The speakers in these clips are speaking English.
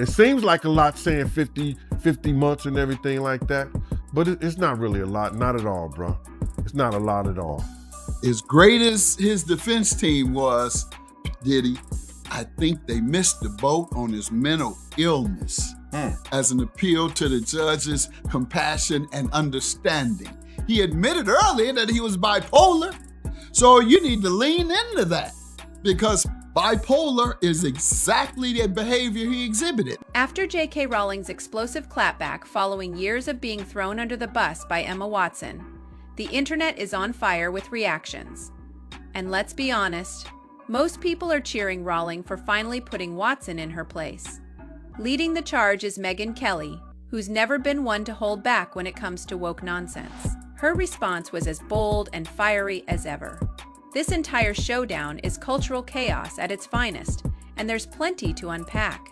It seems like a lot saying 50 months and everything like that, but it's not really a lot, not at all, bro. It's not a lot at all. As great as his defense team was, Diddy, I think they missed the boat on his mental illness as an appeal to the judge's compassion and understanding. He admitted earlier that he was bipolar, so you need to lean into that because bipolar is exactly the behavior he exhibited. After J.K. Rowling's explosive clapback following years of being thrown under the bus by Emma Watson, the internet is on fire with reactions. And let's be honest, most people are cheering Rowling for finally putting Watson in her place. Leading the charge is Megyn Kelly, who's never been one to hold back when it comes to woke nonsense. Her response was as bold and fiery as ever. This entire showdown is cultural chaos at its finest, and there's plenty to unpack.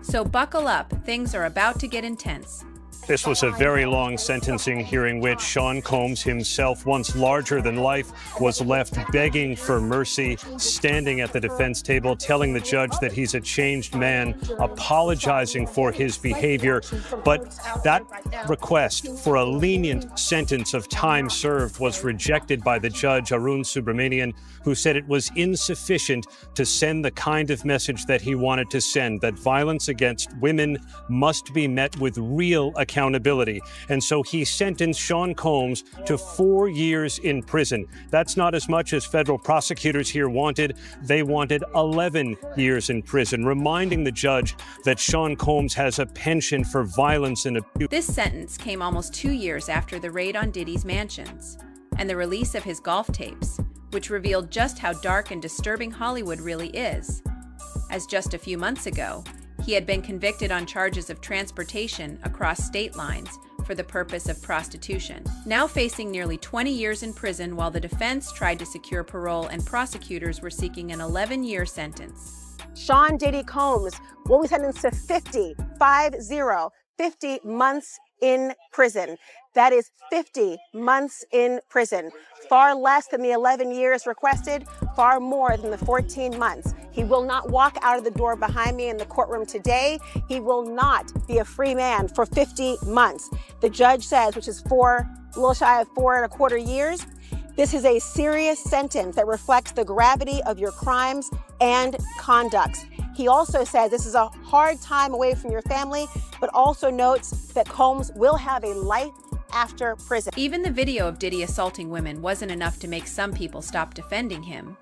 So buckle up, things are about to get intense. This was a very long sentencing hearing which Sean Combs himself, once larger than life, was left begging for mercy, standing at the defense table, telling the judge that he's a changed man, apologizing for his behavior. But that request for a lenient sentence of time served was rejected by the judge, Arun Subramanian, who said it was insufficient to send the kind of message that he wanted to send, that violence against women must be met with real accountability. And so he sentenced Sean Combs to 4 years in prison. That's not as much as federal prosecutors here wanted. They wanted 11 years in prison, reminding the judge that Sean Combs has a penchant for violence and abuse. This sentence came almost 2 years after the raid on Diddy's mansions and the release of his golf tapes, which revealed just how dark and disturbing Hollywood really is. As just a few months ago, he had been convicted on charges of transportation across state lines for the purpose of prostitution. Now facing nearly 20 years in prison while the defense tried to secure parole and prosecutors were seeking an 11-year sentence. Sean Diddy Combs will be sentenced to 50 months in prison. That is 50 months in prison. Far less than the 11 years requested, far more than the 14 months. He will not walk out of the door behind me in the courtroom today. He will not be a free man for 50 months. The judge says, which is a little shy of 4.25 years. This is a serious sentence that reflects the gravity of your crimes and conducts. He also says this is a hard time away from your family, but also notes that Combs will have a life after prison. Even the video of Diddy assaulting women wasn't enough to make some people stop defending him.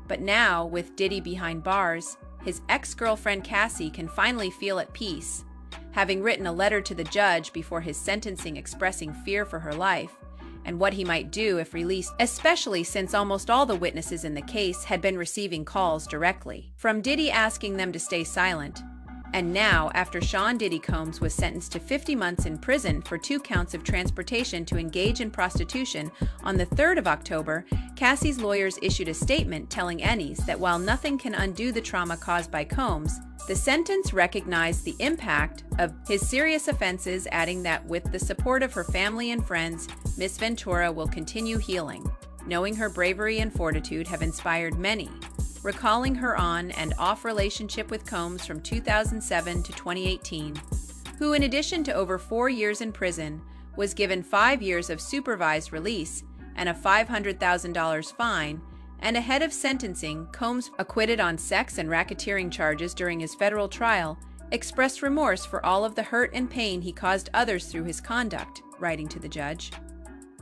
But now, with Diddy behind bars, his ex-girlfriend Cassie can finally feel at peace. Having written a letter to the judge before his sentencing expressing fear for her life and what he might do if released, especially since almost all the witnesses in the case had been receiving calls directly from Diddy asking them to stay silent. And now, after Sean Diddy Combs was sentenced to 50 months in prison for 2 counts of transportation to engage in prostitution on the 3rd of October, Cassie's lawyers issued a statement telling Ennies that while nothing can undo the trauma caused by Combs, the sentence recognized the impact of his serious offenses, adding that with the support of her family and friends, Miss Ventura will continue healing, knowing her bravery and fortitude have inspired many. Recalling her on and off relationship with Combs from 2007 to 2018, who in addition to over 4 years in prison, was given 5 years of supervised release and a $500,000 fine, and ahead of sentencing, Combs, acquitted on sex and racketeering charges during his federal trial, expressed remorse for all of the hurt and pain he caused others through his conduct, writing to the judge,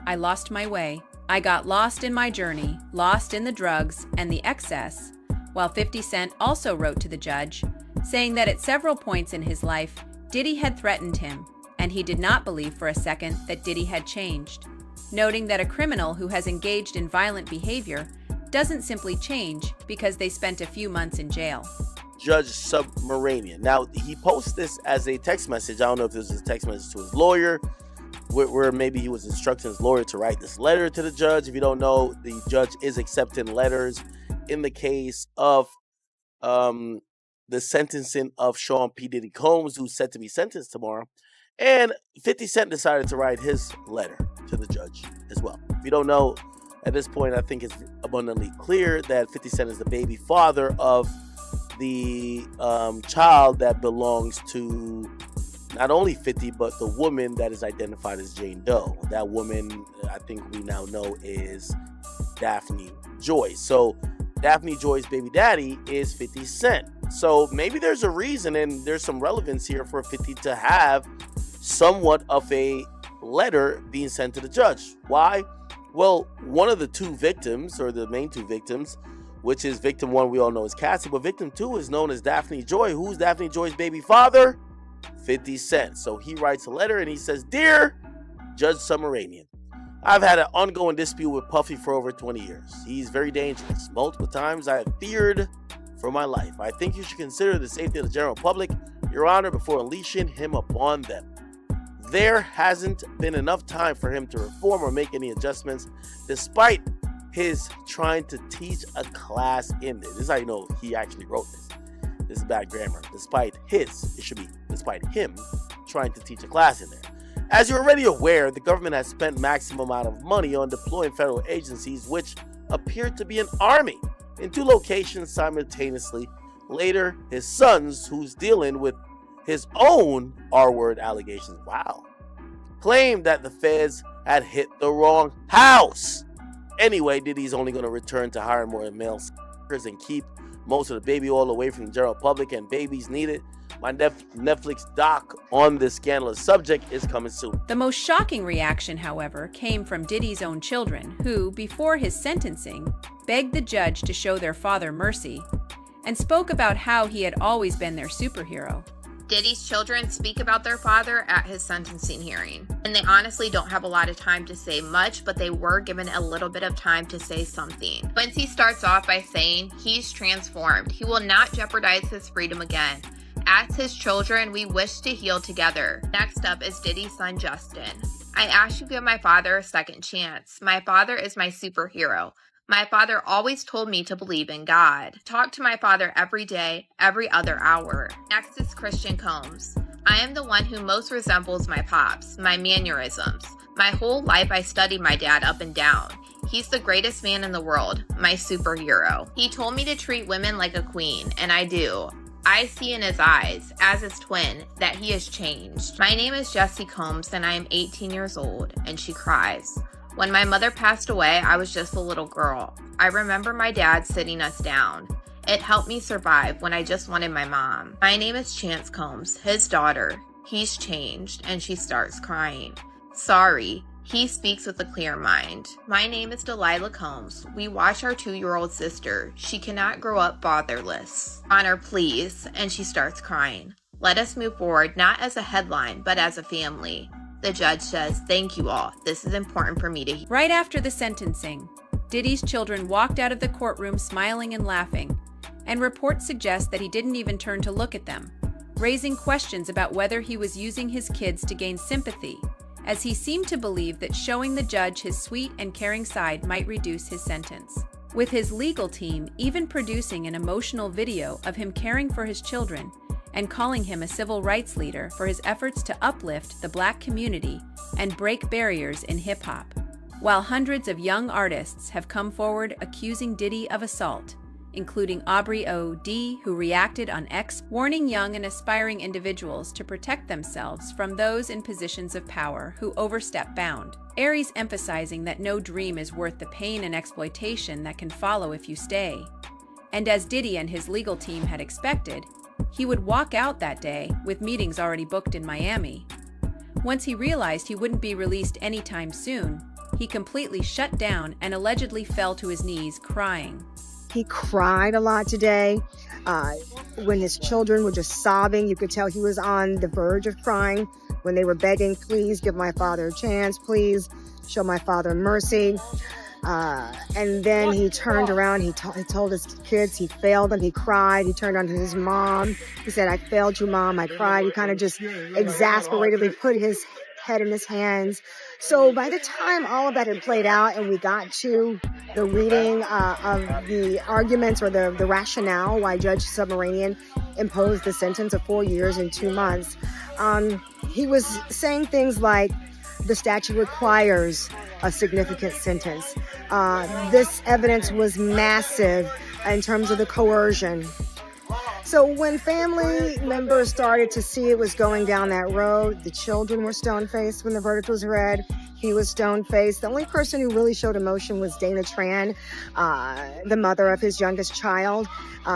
"I lost my way. I got lost in my journey, lost in the drugs and the excess," while 50 Cent also wrote to the judge, saying that at several points in his life, Diddy had threatened him, and he did not believe for a second that Diddy had changed, noting that a criminal who has engaged in violent behavior doesn't simply change because they spent a few months in jail. Judge Submaranian. Now, he posts this as a text message. I don't know if this was a text message to his lawyer, where maybe he was instructing his lawyer to write this letter to the judge. If you don't know, the judge is accepting letters in the case of the sentencing of Sean P. Diddy Combs, who's set to be sentenced tomorrow. And 50 Cent decided to write his letter to the judge as well. If you don't know, at this point, I think it's abundantly clear that 50 Cent is the baby father of the child that belongs to not only 50, but the woman that is identified as Jane Doe. That woman, I think we now know, is Daphne Joy. So Daphne Joy's baby daddy is 50 Cent. So maybe there's a reason and there's some relevance here for 50 to have somewhat of a letter being sent to the judge. Why? Well, one of the two victims, or the main two victims, which is victim one, we all know is Cassie, but victim two is known as Daphne Joy. Who's Daphne Joy's baby father? 50 Cent. So he writes a letter and he says, "Dear Judge Submaranian, I've had an ongoing dispute with Puffy for over 20 years. He's very dangerous. Multiple times I have feared for my life. I think you should consider the safety of the general public, Your Honor, before unleashing him upon them. There hasn't been enough time for him to reform or make any adjustments, despite his trying to teach a class in this." This is how you know he actually wrote this. This is bad grammar. Despite him trying to teach a class in there. As you're already aware, the government has spent maximum amount of money on deploying federal agencies, which appear to be an army, in 2 locations simultaneously. Later, his sons, who's dealing with his own R-word allegations, claimed that the feds had hit the wrong house. Anyway, Diddy's only going to return to hiring more male s***ers and keep most of the baby oil away from the general public, and Babies Needed, my Netflix doc on this scandalous subject, is coming soon. The most shocking reaction, however, came from Diddy's own children, who, before his sentencing, begged the judge to show their father mercy and spoke about how he had always been their superhero. Diddy's children speak about their father at his sentencing hearing, and they honestly don't have a lot of time to say much, but they were given a little bit of time to say something. Quincy starts off by saying he's transformed. He will not jeopardize his freedom again. As his children, we wish to heal together. Next up is Diddy's son, Justin. I ask you to give my father a second chance. My father is my superhero. My father always told me to believe in God. Talk to my father every day, every other hour. Next is Christian Combs. I am the one who most resembles my pops, my mannerisms. My whole life I studied my dad up and down. He's the greatest man in the world, my superhero. He told me to treat women like a queen, and I do. I see in his eyes, as his twin, that he has changed. My name is Jessie Combs, and I am 18 years old, and she cries. When my mother passed away, I was just a little girl. I remember my dad sitting us down. It helped me survive when I just wanted my mom. My name is Chance Combs, his daughter. He's changed, and she starts crying. Sorry. He speaks with a clear mind. My name is Delilah Combs. We watch our 2-year-old sister. She cannot grow up fatherless. Honor, please. And she starts crying. Let us move forward, not as a headline, but as a family. The judge says, thank you all. This is important for me to hear. Right after the sentencing, Diddy's children walked out of the courtroom smiling and laughing, and reports suggest that he didn't even turn to look at them, raising questions about whether he was using his kids to gain sympathy, as he seemed to believe that showing the judge his sweet and caring side might reduce his sentence. With his legal team even producing an emotional video of him caring for his children and calling him a civil rights leader for his efforts to uplift the Black community and break barriers in hip-hop. While hundreds of young artists have come forward accusing Diddy of assault, including Aubrey O.D., who reacted on X, warning young and aspiring individuals to protect themselves from those in positions of power who overstep bound. Aries emphasizing that no dream is worth the pain and exploitation that can follow if you stay. And as Diddy and his legal team had expected, he would walk out that day with meetings already booked in Miami. Once he realized he wouldn't be released anytime soon, he completely shut down and allegedly fell to his knees crying. He cried a lot today. When his children were just sobbing, you could tell he was on the verge of crying. When they were begging, please give my father a chance, please show my father mercy. And then he turned around, he told his kids he failed them, he cried, he turned on to his mom. He said, I failed you, Mom, I cried. He kind of just exasperatedly put his head in his hands. So by the time all of that had played out and we got to the reading of the arguments or the rationale why Judge Submaranian imposed the sentence of 4 years and 2 months, he was saying things like, the statute requires a significant sentence. This evidence was massive in terms of the coercion. So when family members started to see it was going down that road, the children were stone-faced when the verdict was read. He was stone-faced. The only person who really showed emotion was Dana Tran, the mother of his youngest child.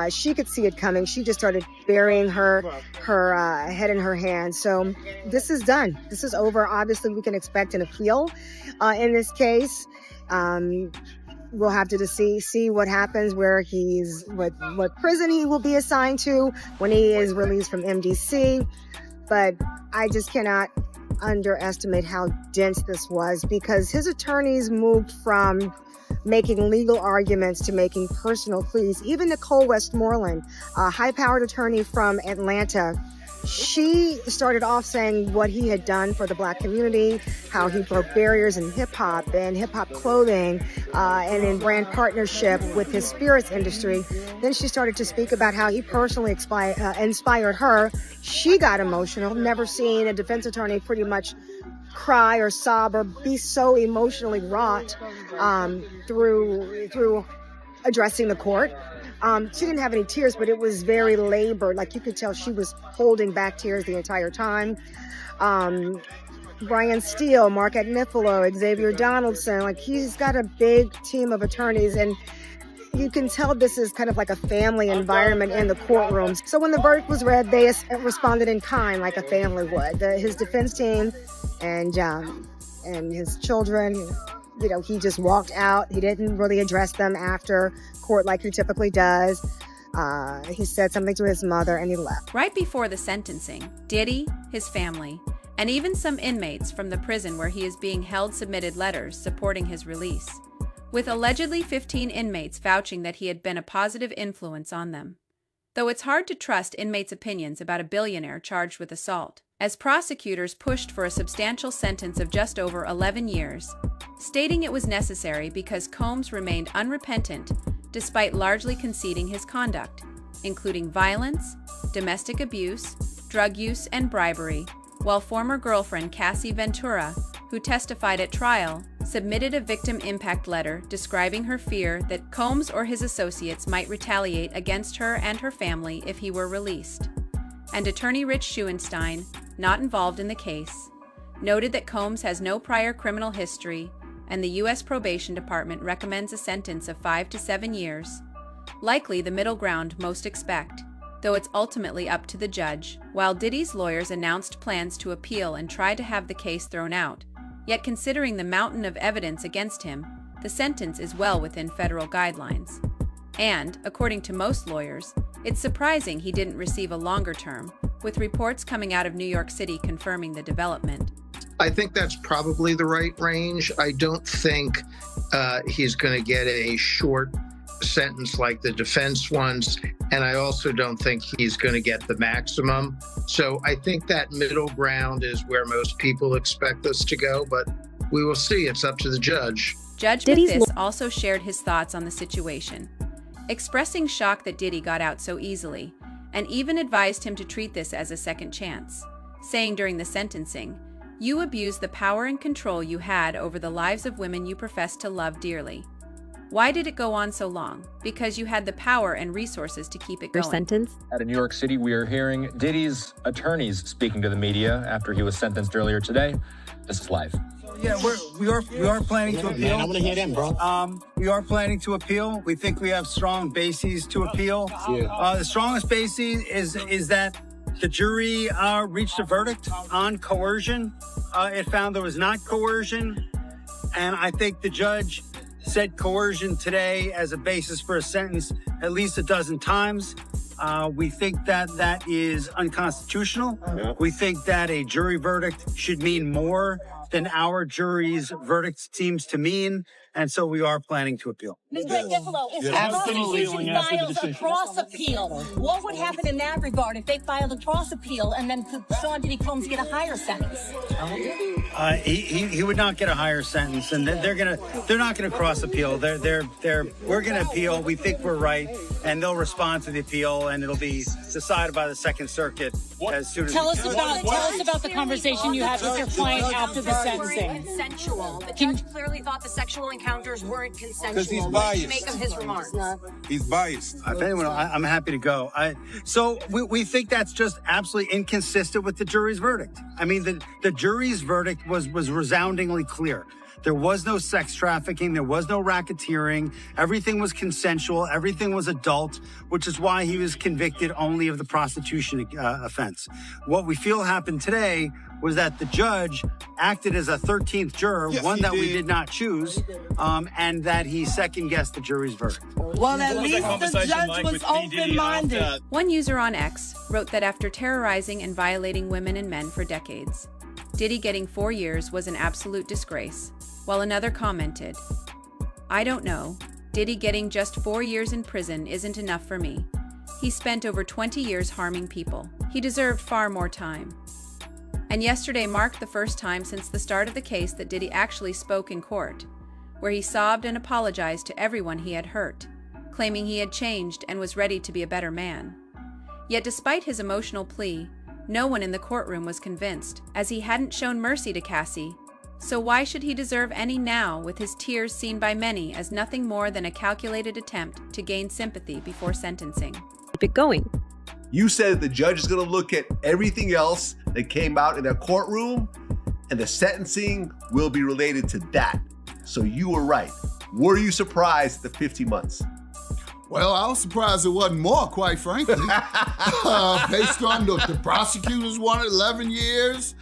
She could see it coming. She just started burying her head in her hands. So this is done. This is over. Obviously, we can expect an appeal in this case. We'll have to see what happens, where what prison he will be assigned to when he is released from MDC. But I just cannot underestimate how dense this was, because his attorneys moved from making legal arguments to making personal pleas. Even Nicole Westmoreland, a high-powered attorney from Atlanta, she started off saying what he had done for the Black community, how he broke barriers in hip-hop and hip-hop clothing, and in brand partnership with his spirits industry. Then she started to speak about how he personally inspired her. She got emotional. Never seen a defense attorney pretty much cry or sob or be so emotionally wrought through addressing the court. She didn't have any tears, but it was very labored. Like, you could tell she was holding back tears the entire time. Brian Steele, Mark Agnifilo, Xavier Donaldson, like, he's got a big team of attorneys, and you can tell this is kind of like a family environment in the courtrooms. So when the verdict was read, they responded in kind, like a family would. His defense team and his children, you know, he just walked out. He didn't really address them after court like he typically does. He said something to his mother and he left. Right before the sentencing, Diddy, his family, and even some inmates from the prison where he is being held submitted letters supporting his release, with allegedly 15 inmates vouching that he had been a positive influence on them. Though it's hard to trust inmates' opinions about a billionaire charged with assault, as prosecutors pushed for a substantial sentence of just over 11 years, stating it was necessary because Combs remained unrepentant despite largely conceding his conduct, including violence, domestic abuse, drug use, and bribery, while former girlfriend Cassie Ventura, who testified at trial, submitted a victim impact letter describing her fear that Combs or his associates might retaliate against her and her family if he were released. And attorney Rich Schuenstein, not involved in the case, noted that Combs has no prior criminal history, and the U.S. Probation Department recommends a sentence of 5 to 7 years, likely the middle ground most expect, though it's ultimately up to the judge. While Diddy's lawyers announced plans to appeal and try to have the case thrown out, yet considering the mountain of evidence against him, the sentence is well within federal guidelines. And, according to most lawyers, it's surprising he didn't receive a longer term, with reports coming out of New York City confirming the development. I think that's probably the right range. I don't think he's going to get a short sentence like the defense wants, and I also don't think he's going to get the maximum. So I think that middle ground is where most people expect us to go, but we will see. It's up to the judge. Judge Mathis also shared his thoughts on the situation, expressing shock that Diddy got out so easily, and even advised him to treat this as a second chance, saying during the sentencing, "You abused the power and control you had over the lives of women you professed to love dearly. Why did it go on so long? Because you had the power and resources to keep it going." Sentence. Out of New York City, we are hearing Diddy's attorneys speaking to the media after he was sentenced earlier today. This is live. Yeah, we are planning to appeal. Man, I want to hear them, bro. We are planning to appeal. We think we have strong bases to appeal. Yeah. The strongest basis is that the jury reached a verdict on coercion. It found there was not coercion, and I think the judge said coercion today as a basis for a sentence at least a dozen times. We think that is unconstitutional. Yeah. We think that a jury verdict should mean more than our jury's verdict seems to mean, and so we are planning to appeal. Mr. Agnifilo, if the prosecution files a cross appeal, what would happen in that regard if they filed a cross appeal and then Sean Diddy Combs get a higher sentence? He would not get a higher sentence, and they're not gonna cross appeal. We're gonna appeal. We think we're right, and they'll respond to the appeal, and it'll be decided by the Second Circuit as soon as. Tell us about the conversation you had with your client after the weren't consensual. The judge clearly thought the sexual encounters weren't consensual. Because he's What did you biased. make of his remarks? He's biased. If anyone, I'm happy to go. So we think that's just absolutely inconsistent with the jury's verdict. I mean, the jury's verdict was resoundingly clear. There was no sex trafficking. There was no racketeering. Everything was consensual. Everything was adult, which is why he was convicted only of the prostitution offense. What we feel happened today was that the judge acted as a 13th juror, Yes, one he that we did. did not choose, and that he second-guessed the jury's verdict. Well, at least the judge was open-minded. One user on X wrote that after terrorizing and violating women and men for decades, Diddy getting 4 years was an absolute disgrace, while another commented, "I don't know, Diddy getting just 4 years in prison isn't enough for me. He spent over 20 years harming people. He deserved far more time." And yesterday marked the first time since the start of the case that Diddy actually spoke in court, where he sobbed and apologized to everyone he had hurt, claiming he had changed and was ready to be a better man. Yet despite his emotional plea, no one in the courtroom was convinced, as he hadn't shown mercy to Cassie. So why should he deserve any now, with his tears seen by many as nothing more than a calculated attempt to gain sympathy before sentencing? Keep it going. You said the judge is going to look at everything else that came out in that courtroom, and the sentencing will be related to that. So you were right. Were you surprised at the 50 months? Well, I was surprised it wasn't more, quite frankly. Based on the prosecutors wanted 11 years.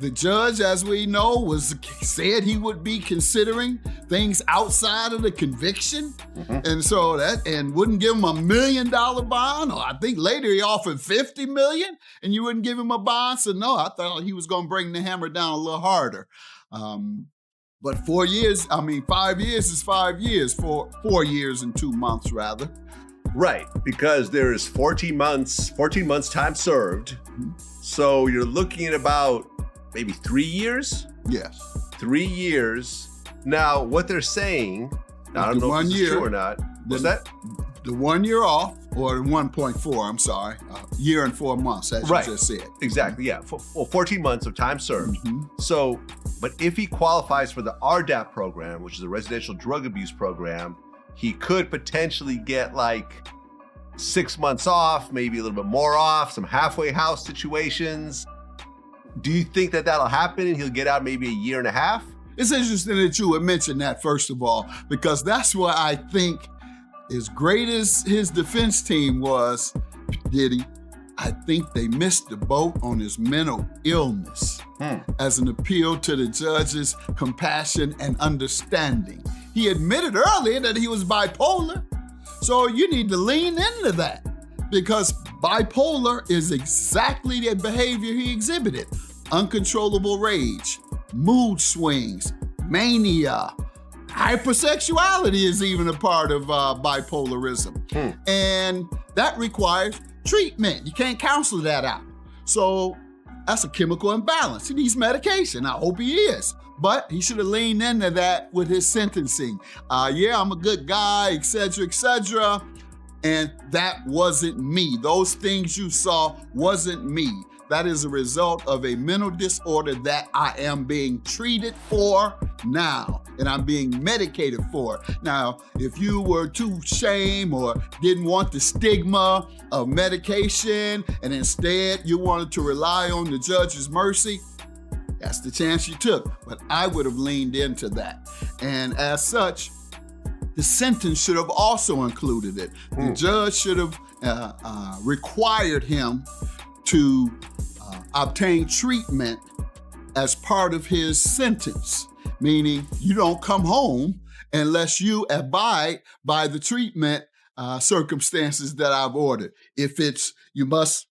The judge, as we know, said he would be considering things outside of the conviction. And so and wouldn't give him $1 million bond. Or I think later he offered $50 million and you wouldn't give him a bond. So no, I thought he was going to bring the hammer down a little harder. But 4 years, 5 years is 5 years, 4 years and 2 months rather. Right, because there is 14 months time served. So you're looking at about maybe 3 years? Yes. 3 years. Now, what they're saying, I don't know if this is true or not. What's that? The 1 year off, or 1.4, I'm sorry, year and 4 months, as you just said. Exactly, yeah. 14 months of time served. So, but if he qualifies for the RDAP program, which is a residential drug abuse program, he could potentially get like 6 months off, maybe a little bit more off, some halfway house situations. Do you think that that'll happen and he'll get out maybe a year and a half? It's interesting that you would mention that, first of all, because that's why I think, as great as his defense team was, Diddy, I think they missed the boat on his mental illness as an appeal to the judge's compassion and understanding. He admitted earlier that he was bipolar, so you need to lean into that, because bipolar is exactly the behavior he exhibited. Uncontrollable rage, mood swings, mania, hypersexuality is even a part of bipolarism. And that requires treatment. You can't counsel that out. So that's a chemical imbalance. He needs medication. I hope he is. But he should have leaned into that with his sentencing. Yeah, I'm a good guy, et cetera, et cetera. And that wasn't me. Those things you saw wasn't me. That is a result of a mental disorder that I am being treated for now, and I'm being medicated for. Now, if you were too ashamed or didn't want the stigma of medication, and instead you wanted to rely on the judge's mercy, that's the chance you took. But I would have leaned into that. And as such, the sentence should have also included it. The judge should have required him to obtain treatment as part of his sentence, meaning you don't come home unless you abide by the treatment circumstances that I've ordered. If it's, you must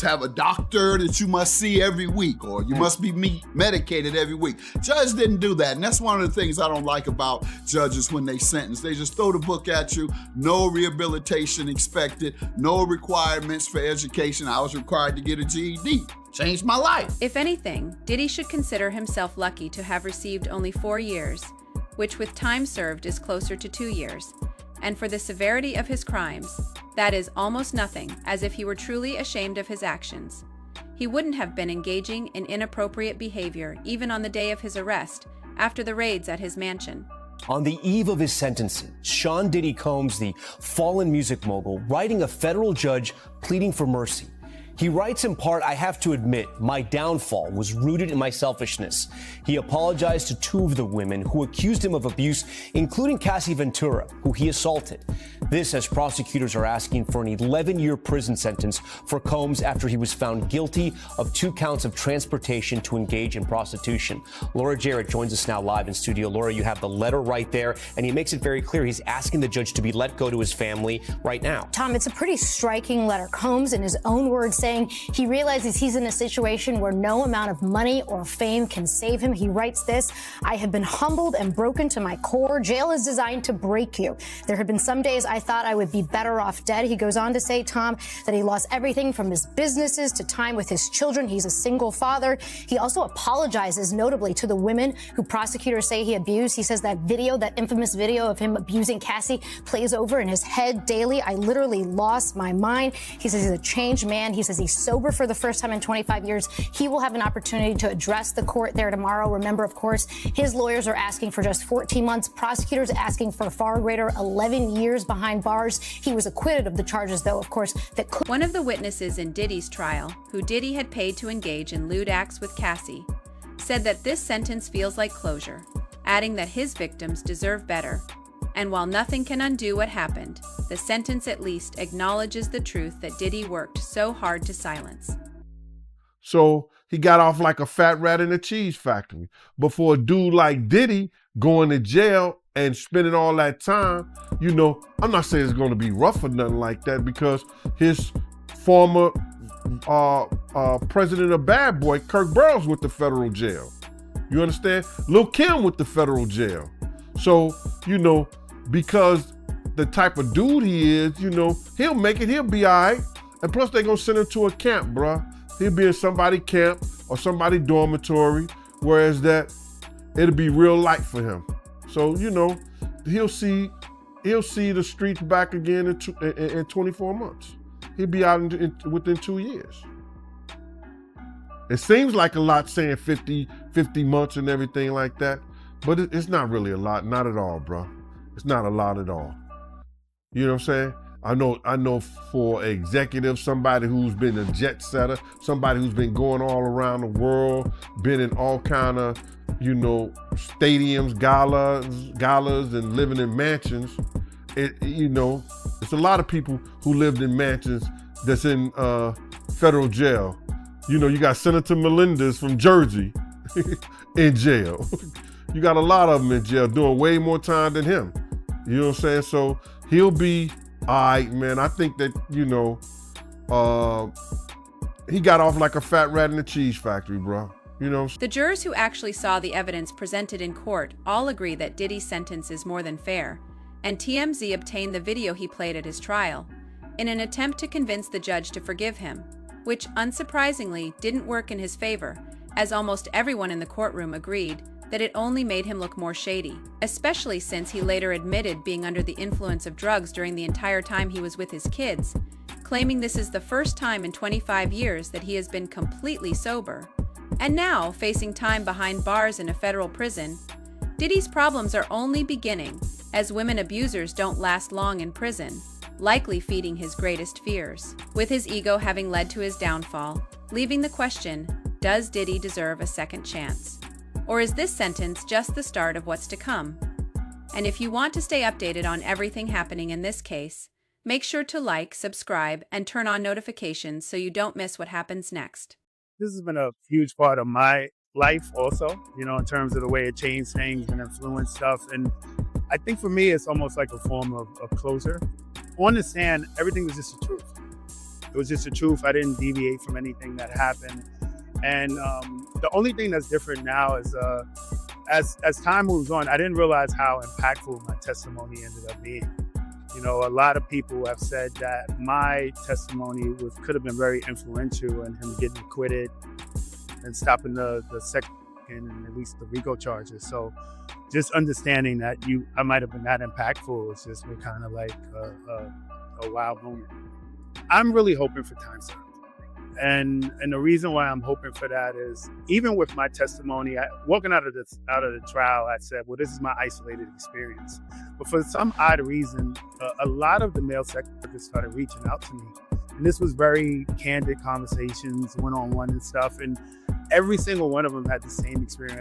have a doctor that you must see every week, or you must be medicated every week. Judge didn't do that, and that's one of the things I don't like about judges when they sentence. They just throw the book at you, no rehabilitation expected, no requirements for education. I was required to get a GED. Changed my life. If anything, Diddy should consider himself lucky to have received only 4 years, which with time served is closer to 2 years. And for the severity of his crimes, that is almost nothing, as if he were truly ashamed of his actions. he wouldn't have been engaging in inappropriate behavior even on the day of his arrest after the raids at his mansion. On the eve of his sentencing, Sean Diddy Combs, the fallen music mogul, writing a federal judge pleading for mercy. He writes in part, "I have to admit, my downfall was rooted in my selfishness." He apologized to two of the women who accused him of abuse, including Cassie Ventura, who he assaulted. This as prosecutors are asking for an 11-year prison sentence for Combs after he was found guilty of 2 counts of transportation to engage in prostitution. Laura Jarrett joins us now live in studio. Laura, you have the letter right there, and he makes it very clear he's asking the judge to be let go to his family right now. Tom, it's a pretty striking letter. Combs, in his own words, saying he realizes he's in a situation where no amount of money or fame can save him. He writes this: "I have been humbled and broken to my core. Jail is designed to break you. There have been some days I thought I would be better off dead." He goes on to say, Tom, that he lost everything from his businesses to time with his children. He's a single father. He also apologizes, notably, to the women who prosecutors say he abused. He says that video, that infamous video of him abusing Cassie, plays over in his head daily. "I literally lost my mind." He says he's a changed man. He says he's sober for the first time in 25 years. He will have an opportunity to address the court there tomorrow. Remember, of course, his lawyers are asking for just 14 months. Prosecutors asking for a far greater 11 years behind bars. He was acquitted of the charges, though, of course, that could... One of the witnesses in Diddy's trial, who Diddy had paid to engage in lewd acts with Cassie, said that this sentence feels like closure, adding that his victims deserve better. And while nothing can undo what happened, the sentence at least acknowledges the truth that Diddy worked so hard to silence. So he got off like a fat rat in a cheese factory. But for a dude like Diddy going to jail and spending all that time, you know, I'm not saying it's going to be rough or nothing like that, because his former president of Bad Boy, Kirk Burrows, went to federal jail. You understand? Lil' Kim went to federal jail. So, you know, because the type of dude he is, you know, he'll make it, he'll be all right. And plus they gonna send him to a camp, bruh. He'll be in somebody camp or somebody dormitory, whereas that it'll be real light for him. So, you know, he'll see the streets back again in 24 months. He'll be out within 2 years. It seems like a lot saying 50 months and everything like that, but it's not really a lot, not at all, bro. It's not a lot at all. You know what I'm saying? I know for executive, somebody who's been a jet setter, somebody who's been going all around the world, been in all kind of, you know, stadiums, galas, and living in mansions. You know, it's a lot of people who lived in mansions that's in federal jail. You know, you got Senator Melendez from Jersey in jail. You got a lot of them in jail doing way more time than him. You know what I'm saying? So he'll be all right, man. I think that, you know, he got off like a fat rat in a cheese factory, bro. You know? The jurors who actually saw the evidence presented in court all agree that Diddy's sentence is more than fair, and TMZ obtained the video he played at his trial in an attempt to convince the judge to forgive him, which unsurprisingly didn't work in his favor, as almost everyone in the courtroom agreed that it only made him look more shady, especially since he later admitted being under the influence of drugs during the entire time he was with his kids, claiming this is the first time in 25 years that he has been completely sober. And now, facing time behind bars in a federal prison, Diddy's problems are only beginning, as women abusers don't last long in prison, likely feeding his greatest fears, with his ego having led to his downfall, leaving the question, does Diddy deserve a second chance? Or is this sentence just the start of what's to come? And if you want to stay updated on everything happening in this case, make sure to like, subscribe, and turn on notifications so you don't miss what happens next. This has been a huge part of my life also, you know, in terms of the way it changed things and influenced stuff. And I think for me, it's almost like a form of closure. On the stand, everything was just the truth. It was just the truth. I didn't deviate from anything that happened. And the only thing that's different now is as time moves on, I didn't realize how impactful my testimony ended up being. You know, a lot of people have said that my testimony could have been very influential in him getting acquitted and stopping the second and at least the RICO charges. So just understanding that I might have been that impactful is just kind of like a wild moment. I'm really hoping for time served. And the reason why I'm hoping for that is, even with my testimony, walking out of the trial, I said, well, this is my isolated experience. But for some odd reason, a lot of the male sex workers started reaching out to me. And this was very candid conversations, one-on-one and stuff. And every single one of them had the same experience.